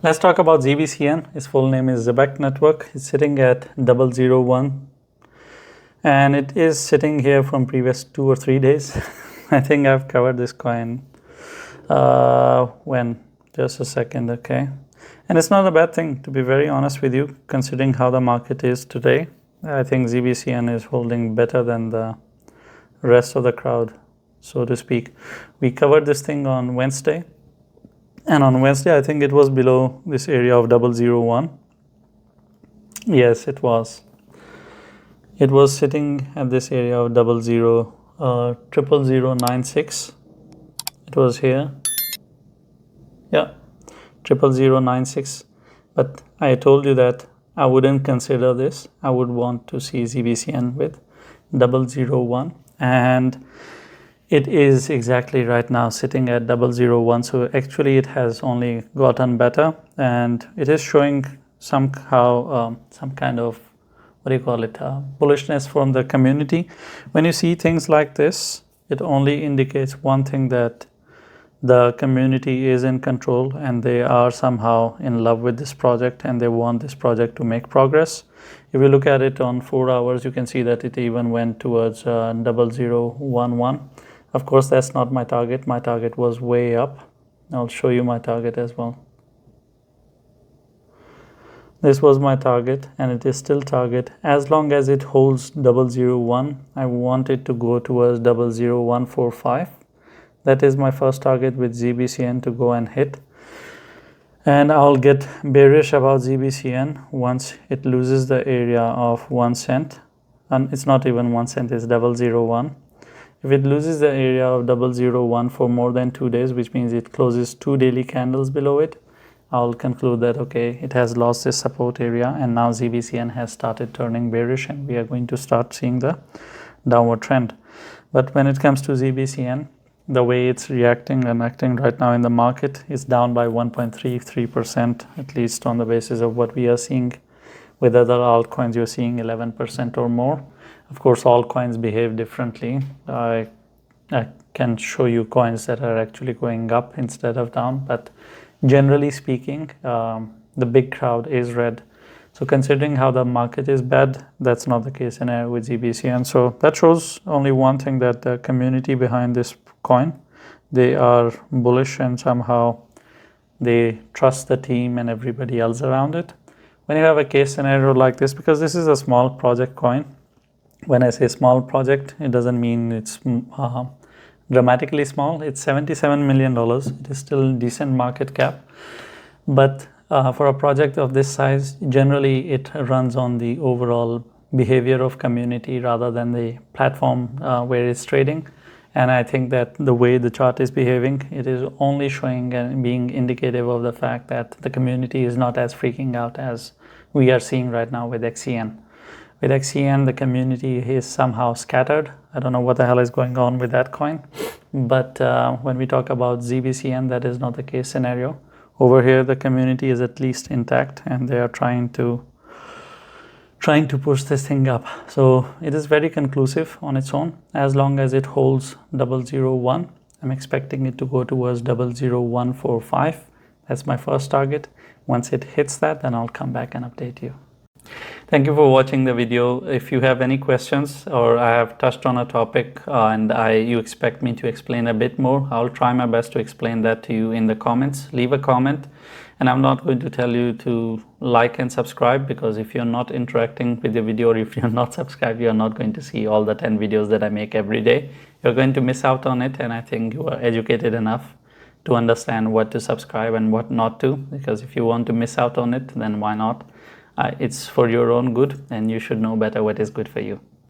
Let's talk about ZBCN. Its full name is Zebec Network. It's sitting at 001 and it is sitting here from previous 2 or 3 days. I think I've covered this coin when just a second. Okay, and it's not a bad thing, to be very honest with you, considering how the market is today. I think ZBCN is holding better than the rest of the crowd, so to speak. We covered this thing on Wednesday, and on Wednesday I think it was below this area of 001. Yes, it was sitting at this area of 00096. It was here, yeah, 00096. But I told you that I wouldn't consider this. I would want to see ZBCN with 001, and it is exactly right now sitting at 001. So actually it has only gotten better, and it is showing somehow some kind of, what do you call it, bullishness from the community. When you see things like this, it only indicates one thing, that the community is in control and they are somehow in love with this project and they want this project to make progress. If you look at it on 4 hours, you can see that it even went towards 0011. Of course, that's not my target. My target was way up. I'll show you my target as well. This was my target and it is still target. As long as it holds 001, I want it to go towards 00145. That is my first target with ZBCN to go and hit. And I'll get bearish about ZBCN once it loses the area of 1 cent. And it's not even 1 cent, it's 001. If it loses the area of 001 for more than 2 days, which means it closes 2 daily candles below it, I'll conclude that, okay, it has lost this support area and now ZBCN has started turning bearish and we are going to start seeing the downward trend. But when it comes to ZBCN, the way it's reacting and acting right now in the market is down by 1.33%, at least on the basis of what we are seeing. With other altcoins, you're seeing 11% or more. Of course, all coins behave differently. I can show you coins that are actually going up instead of down, but generally speaking, the big crowd is red. So considering how the market is bad, that's not the case scenario with ZBCN. So that shows only one thing, that the community behind this coin, they are bullish and somehow they trust the team and everybody else around it. When you have a case scenario like this, because this is a small project coin, when I say small project, it doesn't mean it's dramatically small. It's $77 million. It is still decent market cap, but for a project of this size, generally it runs on the overall behavior of community rather than the platform where it's trading. And I think that the way the chart is behaving, it is only showing and being indicative of the fact that the community is not as freaking out as we are seeing right now with XCN. With XCN, the community is somehow scattered. I don't know what the hell is going on with that coin. But when we talk about ZBCN, that is not the case scenario. Over here, the community is at least intact and they are trying to push this thing up. So it is very conclusive on its own. As long as it holds 001, I'm expecting it to go towards 00145. That's my first target. Once it hits that, then I'll come back and update you. Thank you for watching the video. If you have any questions or I have touched on a topic and you expect me to explain a bit more, I'll try my best to explain that to you in the comments. Leave a comment, and I'm not going to tell you to like and subscribe, because if you're not interacting with the video or if you're not subscribed, you're not going to see all the 10 videos that I make every day. You're going to miss out on it, and I think you are educated enough to understand what to subscribe and what not to, because if you want to miss out on it, then why not? It's for your own good and you should know better what is good for you.